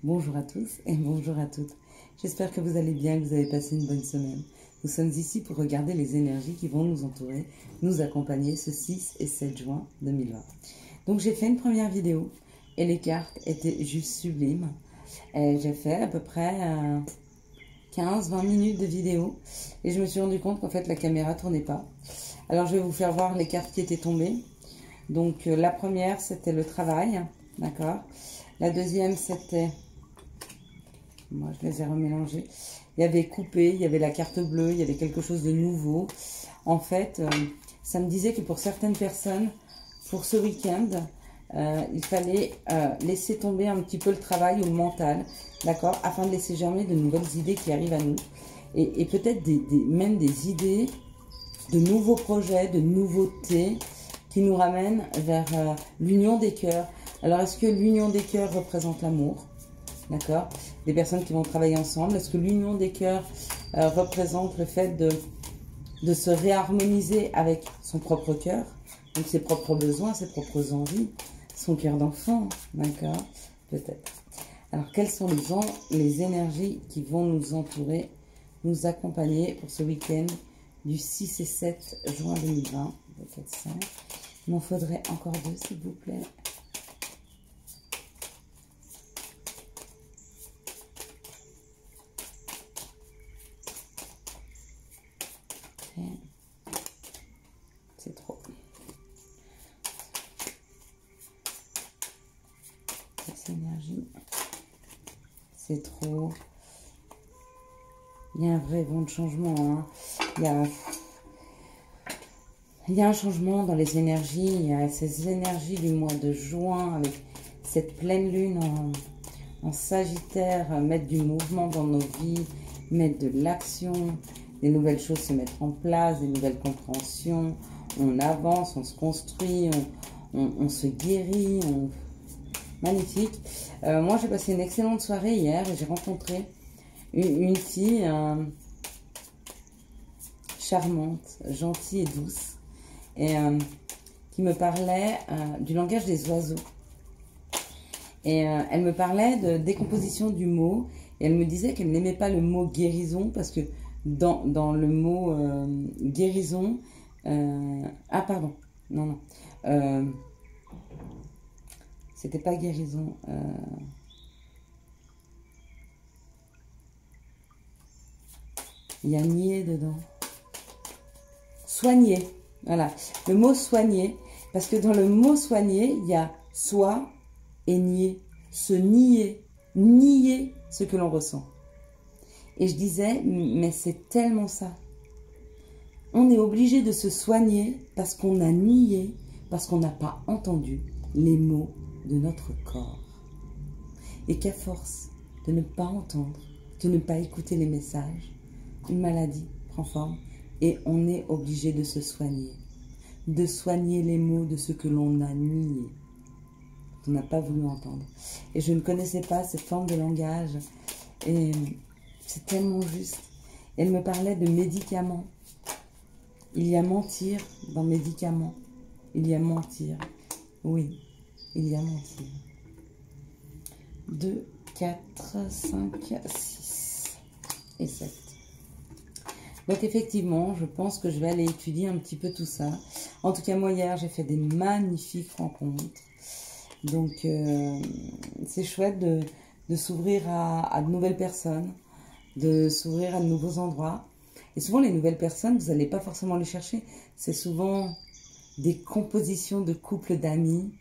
Bonjour à tous et bonjour à toutes. J'espère que vous allez bien, que vous avez passé une bonne semaine. Nous sommes ici pour regarder les énergies qui vont nous entourer, nous accompagner ce 6 et 7 juin 2020. Donc j'ai fait une première vidéo et les cartes étaient juste sublimes. J'ai fait à peu près 15-20 minutes de vidéo et je me suis rendu compte qu'en fait la caméra tournait pas. Alors je vais vous faire voir les cartes qui étaient tombées. Donc la première c'était le travail, d'accord. La deuxième c'était, moi je les ai remélangées, il y avait coupé, il y avait la carte bleue, il y avait quelque chose de nouveau. En fait, ça me disait que pour certaines personnes, pour ce week-end, il fallait laisser tomber un petit peu le travail ou le mental, d'accord, afin de laisser germer de nouvelles idées qui arrivent à nous. Et peut-être même des idées de nouveaux projets, de nouveautés qui nous ramènent vers l'union des cœurs. Alors, est-ce que l'union des cœurs représente l'amour? D'accord? Des personnes qui vont travailler ensemble. Est-ce que l'union des cœurs représente le fait de se réharmoniser avec son propre cœur? Donc, ses propres besoins, ses propres envies, son cœur d'enfant. D'accord? Peut-être. Alors, quelles sont les énergies qui vont nous entourer, nous accompagner pour ce week-end du 6 et 7 juin 2020? Il m'en faudrait encore deux, s'il vous plaît. C'est trop. Cette énergie, c'est trop. Il y a un vrai vent de changement. Hein. Il y a un changement dans les énergies. Il y a ces énergies du mois de juin avec cette pleine lune en Sagittaire, mettre du mouvement dans nos vies, mettre de l'action, des nouvelles choses se mettre en place, des nouvelles compréhensions. On avance, on se construit, on se guérit. Magnifique. Moi, j'ai passé une excellente soirée hier et j'ai rencontré une fille charmante, gentille et douce, et qui me parlait du langage des oiseaux. Et elle me parlait de décomposition du mot, et elle me disait qu'elle n'aimait pas le mot guérison, parce que dans le mot guérison, ah pardon, non, c'était pas guérison, il y a nier dedans. Soigner, voilà. Le mot soigner, parce que dans le mot soigner, il y a soi et nier. Se nier, nier ce que l'on ressent. Et je disais, mais c'est tellement ça. On est obligé de se soigner parce qu'on a nié, parce qu'on n'a pas entendu les mots de notre corps. Et qu'à force de ne pas entendre, de ne pas écouter les messages, une maladie prend forme et on est obligé de se soigner. De soigner les mots de ce que l'on a nié, qu'on n'a pas voulu entendre. Et je ne connaissais pas cette forme de langage. Et c'est tellement juste. Elle me parlait de médicaments. Il y a mentir dans médicaments. Il y a mentir. Oui, il y a mentir. 2, 4, 5, 6 et 7. Donc effectivement, je pense que je vais aller étudier un petit peu tout ça. En tout cas, moi hier, j'ai fait des magnifiques rencontres. Donc c'est chouette de s'ouvrir à de nouvelles personnes, de s'ouvrir à de nouveaux endroits. Et souvent, les nouvelles personnes, vous n'allez pas forcément les chercher. C'est souvent des compositions de couples d'amis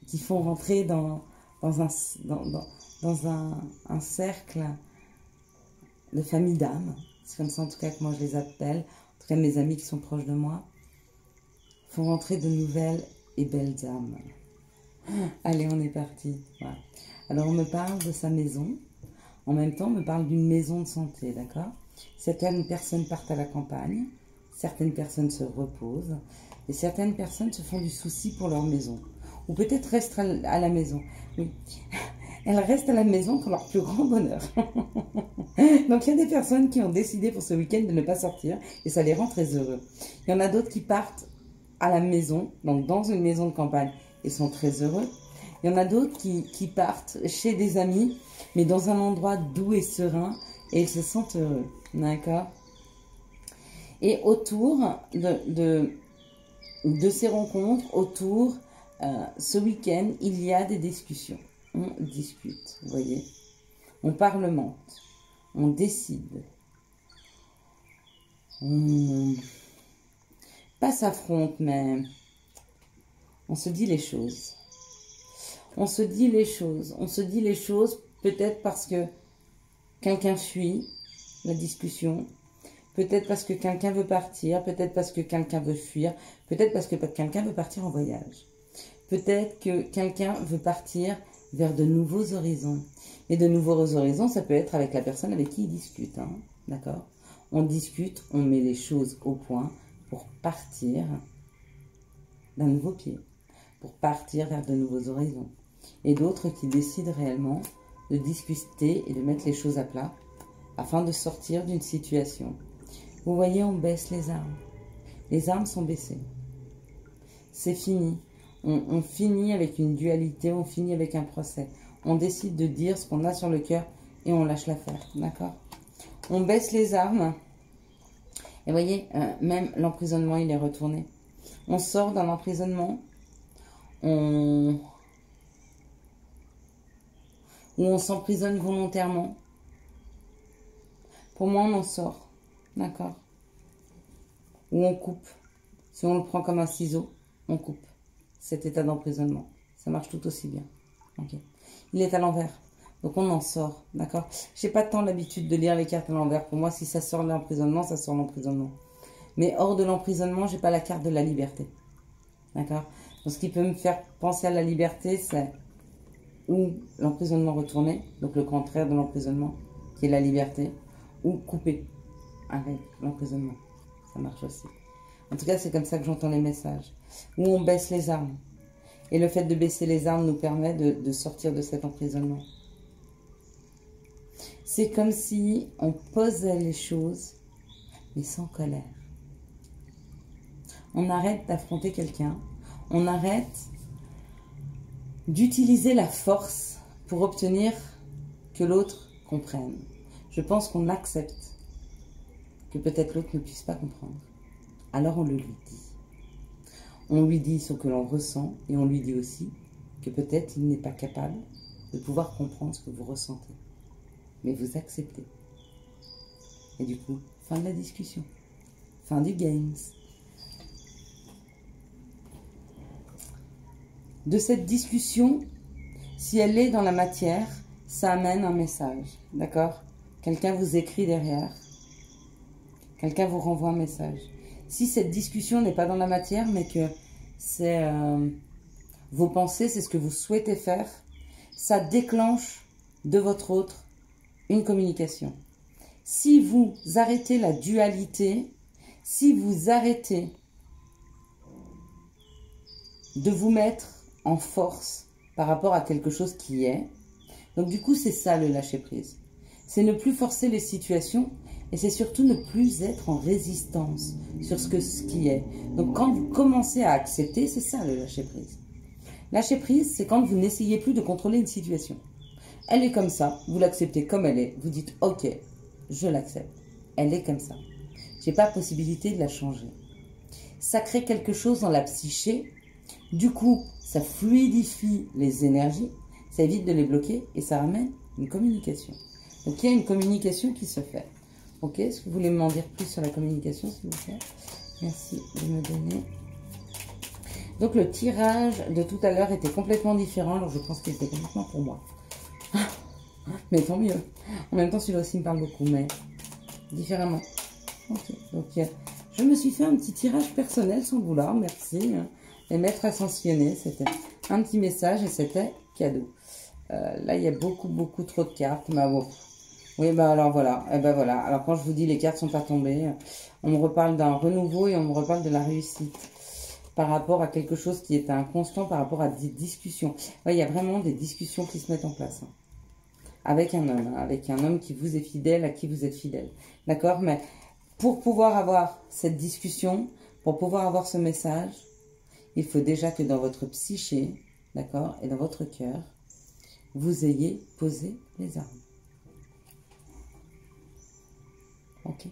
qui font rentrer dans un cercle de famille d'âmes. C'est comme ça en tout cas que moi je les appelle. En tout cas, mes amis qui sont proches de moi font rentrer de nouvelles et belles âmes. Allez, on est parti. Voilà. Alors, on me parle de sa maison. En même temps, on me parle d'une maison de santé, d'accord? Certaines personnes partent à la campagne, certaines personnes se reposent, et certaines personnes se font du souci pour leur maison. Ou peut-être restent à la maison. Oui, elles restent à la maison pour leur plus grand bonheur. Donc, il y a des personnes qui ont décidé pour ce week-end de ne pas sortir, et ça les rend très heureux. Il y en a d'autres qui partent à la maison, donc dans une maison de campagne, et sont très heureux. Il y en a d'autres qui partent chez des amis mais dans un endroit doux et serein, et ils se sentent heureux, d'accord? Et autour de ces rencontres, autour, ce week-end, il y a des discussions. On discute, vous voyez? On parlemente, on décide, on pas s'affronte, mais on se dit les choses. On se dit les choses. On se dit les choses peut-être parce que quelqu'un fuit la discussion, peut-être parce que quelqu'un veut partir, peut-être parce que quelqu'un veut fuir, peut-être parce que quelqu'un veut partir en voyage. Peut-être que quelqu'un veut partir vers de nouveaux horizons. Et de nouveaux horizons, ça peut être avec la personne avec qui il discute, hein, d'accord? On discute, on met les choses au point pour partir d'un nouveau pied, pour partir vers de nouveaux horizons. Et d'autres qui décident réellement de discuter et de mettre les choses à plat afin de sortir d'une situation. Vous voyez, on baisse les armes. Les armes sont baissées. C'est fini. On finit avec une dualité, on finit avec un procès. On décide de dire ce qu'on a sur le cœur et on lâche l'affaire, d'accord? On baisse les armes. Et voyez, même l'emprisonnement, il est retourné. On sort d'un emprisonnement. Où on s'emprisonne volontairement. Pour moi, on en sort, d'accord? Où on coupe. Si on le prend comme un ciseau, on coupe cet état d'emprisonnement. Ça marche tout aussi bien. Okay. Il est à l'envers. Donc on en sort, d'accord? Je n'ai pas tant l'habitude de lire les cartes à l'envers. Pour moi, si ça sort de l'emprisonnement, ça sort de l'emprisonnement. Mais hors de l'emprisonnement, je n'ai pas la carte de la liberté. D'accord? Donc ce qui peut me faire penser à la liberté, c'est ou l'emprisonnement retourné, donc le contraire de l'emprisonnement, qui est la liberté, ou couper avec l'emprisonnement. Ça marche aussi. En tout cas, c'est comme ça que j'entends les messages. Où on baisse les armes. Et le fait de baisser les armes nous permet de sortir de cet emprisonnement. C'est comme si on posait les choses, mais sans colère. On arrête d'affronter quelqu'un. On arrête d'utiliser la force pour obtenir que l'autre comprenne. Je pense qu'on accepte que peut-être l'autre ne puisse pas comprendre. Alors on le lui dit. On lui dit ce que l'on ressent et on lui dit aussi que peut-être il n'est pas capable de pouvoir comprendre ce que vous ressentez. Mais vous acceptez. Et du coup, fin de la discussion. Fin du games. De cette discussion, si elle est dans la matière, ça amène un message. D'accord? Quelqu'un vous écrit derrière. Quelqu'un vous renvoie un message. Si cette discussion n'est pas dans la matière, mais que c'est vos pensées, c'est ce que vous souhaitez faire, ça déclenche de votre autre une communication. Si vous arrêtez la dualité, si vous arrêtez de vous mettre en force par rapport à quelque chose qui est, donc du coup c'est ça le lâcher prise. C'est ne plus forcer les situations et c'est surtout ne plus être en résistance sur ce qui est. Donc quand vous commencez à accepter, c'est ça le lâcher prise. Lâcher prise, c'est quand vous n'essayez plus de contrôler une situation. Elle est comme ça, vous l'acceptez comme elle est, vous dites ok, je l'accepte, elle est comme ça. J'ai pas possibilité de la changer. Ça crée quelque chose dans la psyché, du coup ça fluidifie les énergies, ça évite de les bloquer et ça ramène une communication. Donc il y a une communication qui se fait. Ok, est-ce que vous voulez m'en dire plus sur la communication s'il vous plaît? Merci de me donner. Donc le tirage de tout à l'heure était complètement différent, alors je pense qu'il était complètement pour moi. Mais tant mieux. En même temps, celui-là aussi me parle beaucoup, mais différemment. Ok, donc je me suis fait un petit tirage personnel sans vouloir, merci. Les maîtres ascensionnés, c'était un petit message et c'était cadeau. Là, il y a beaucoup trop de cartes, mais bon. Oui, bah alors voilà. Et ben voilà. Alors quand je vous dis les cartes sont pas tombées, on me reparle d'un renouveau et on me reparle de la réussite par rapport à quelque chose qui est inconstant, par rapport à des discussions. Ouais, il y a vraiment des discussions qui se mettent en place. Avec un homme qui vous est fidèle, à qui vous êtes fidèle. D'accord? Mais pour pouvoir avoir cette discussion, pour pouvoir avoir ce message, il faut déjà que dans votre psyché, d'accord, et dans votre cœur, vous ayez posé les armes. Ok.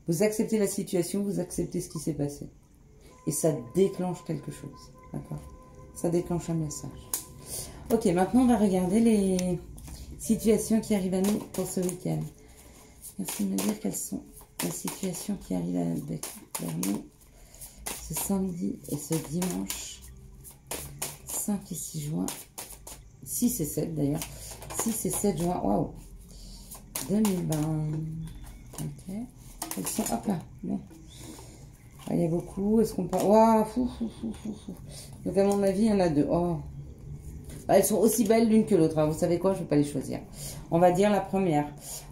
Vous acceptez la situation, vous acceptez ce qui s'est passé. Et ça déclenche quelque chose. D'accord? Ça déclenche un message. Ok, maintenant on va regarder les situations qui arrivent à nous pour ce week-end. Merci de me dire quelles sont les situations qui arrivent vers nous ce samedi et ce dimanche 5 et 6 juin. 6 et 7 d'ailleurs. 6 et 7 juin. Waouh! 2020. Ok. Elles sont, hop là. Bon. Ah, il y a beaucoup. Est-ce qu'on peut... Waouh! Donc à mon avis, il y en a deux. Oh. Elles sont aussi belles l'une que l'autre. Vous savez quoi? Je ne vais pas les choisir. On va dire la première.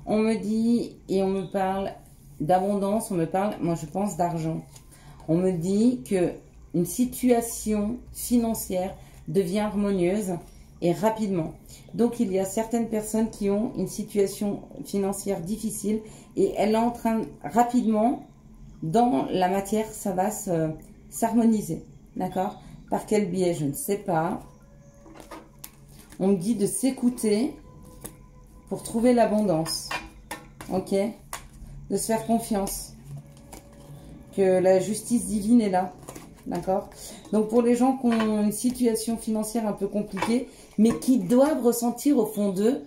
On me dit et on me parle d'abondance. On me parle, moi je pense, d'argent. On me dit que une situation financière devient harmonieuse et rapidement. Donc il y a certaines personnes qui ont une situation financière difficile et elle est en train rapidement, dans la matière, ça va s'harmoniser. D'accord? Par quel biais? Je ne sais pas. On me dit de s'écouter pour trouver l'abondance. Ok? De se faire confiance. Que la justice divine est là. D'accord? Donc pour les gens qui ont une situation financière un peu compliquée, mais qui doivent ressentir au fond d'eux,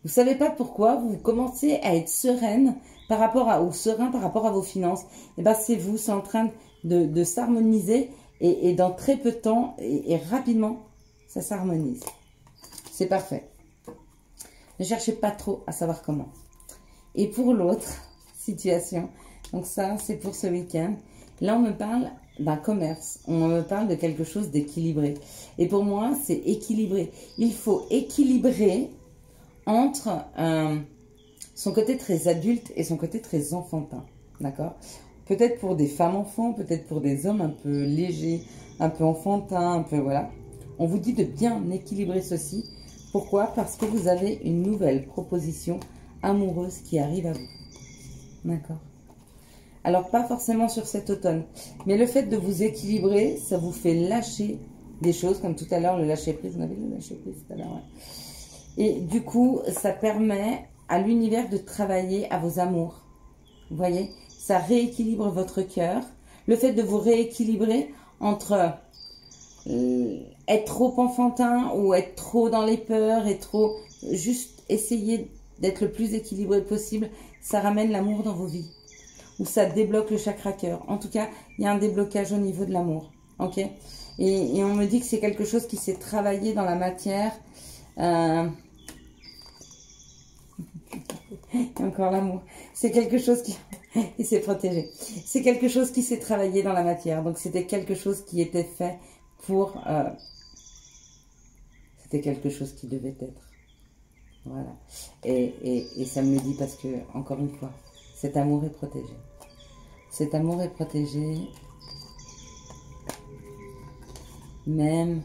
vous ne savez pas pourquoi, vous commencez à être sereine par rapport à, ou serein par rapport à vos finances. Et bien c'est vous, c'est en train de s'harmoniser et dans très peu de temps et rapidement, ça s'harmonise. C'est parfait. Ne cherchez pas trop à savoir comment. Et pour l'autre situation, donc ça c'est pour ce week-end, là on me parle d'un commerce, on me parle de quelque chose d'équilibré. Et pour moi c'est équilibré. Il faut équilibrer entre son côté très adulte et son côté très enfantin. D'accord? Peut-être pour des femmes enfants, peut-être pour des hommes un peu légers, un peu enfantins, un peu voilà. On vous dit de bien équilibrer ceci. Pourquoi? Parce que vous avez une nouvelle proposition amoureuse qui arrive à vous. D'accord? Alors, pas forcément sur cet automne, mais le fait de vous équilibrer, ça vous fait lâcher des choses, comme tout à l'heure, le lâcher-prise. On avait le lâcher-prise tout à l'heure, ouais. Et du coup, ça permet à l'univers de travailler à vos amours. Vous voyez? Ça rééquilibre votre cœur. Le fait de vous rééquilibrer entre être trop enfantin ou être trop dans les peurs et trop... Juste essayer d'être le plus équilibré possible, ça ramène l'amour dans vos vies. Ou ça débloque le chakra cœur. En tout cas, il y a un déblocage au niveau de l'amour. Ok? Et on me dit que c'est quelque chose qui s'est travaillé dans la matière. Et encore l'amour. C'est quelque chose qui... Il s'est protégé. C'est quelque chose qui s'est travaillé dans la matière. Donc c'était quelque chose qui était fait pour... C'était quelque chose qui devait être. Voilà. Et ça me le dit parce que, encore une fois, cet amour est protégé. Cet amour est protégé. Même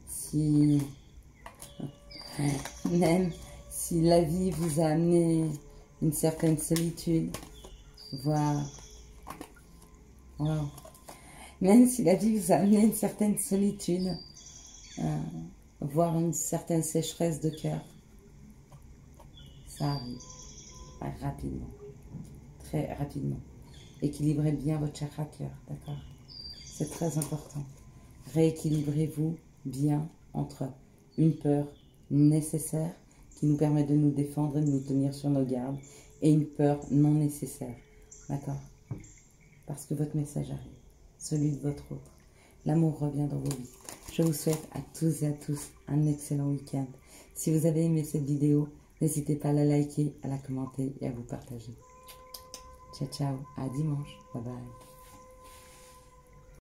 si la vie vous a amené une certaine solitude, voire... Wow. Même si la vie vous a amené une certaine solitude, voire une certaine sécheresse de cœur, ça arrive rapidement, très rapidement. Équilibrez bien votre chakra cœur, d'accord? C'est très important. Rééquilibrez-vous bien entre une peur nécessaire qui nous permet de nous défendre et de nous tenir sur nos gardes et une peur non nécessaire, d'accord? Parce que votre message arrive, celui de votre autre. L'amour revient dans vos vies. Je vous souhaite à tous et à tous un excellent week-end. Si vous avez aimé cette vidéo, n'hésitez pas à la liker, à la commenter et à vous partager. Ciao, ciao. À dimanche. Bye bye.